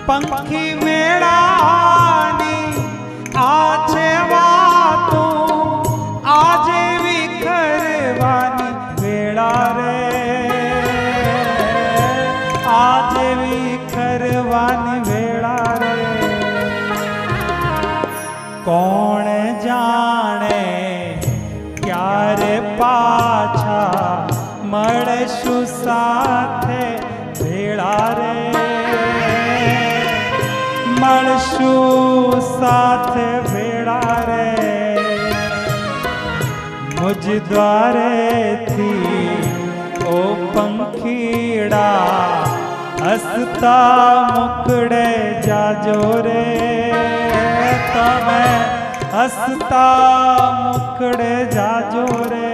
पंखी मेळानी आछे वातो आजे विखरवानी वेळा रे आजे विखरवानी वेळा रे कोण जाने क्यारे पाछा मळशु साथे भेळा रे मळशु साथे भेळा रे मुझ द्वारे थी ओ पंखीड़ा हसता मुकड़े जाजो रे तमे हसता मुकड़े जाजो रे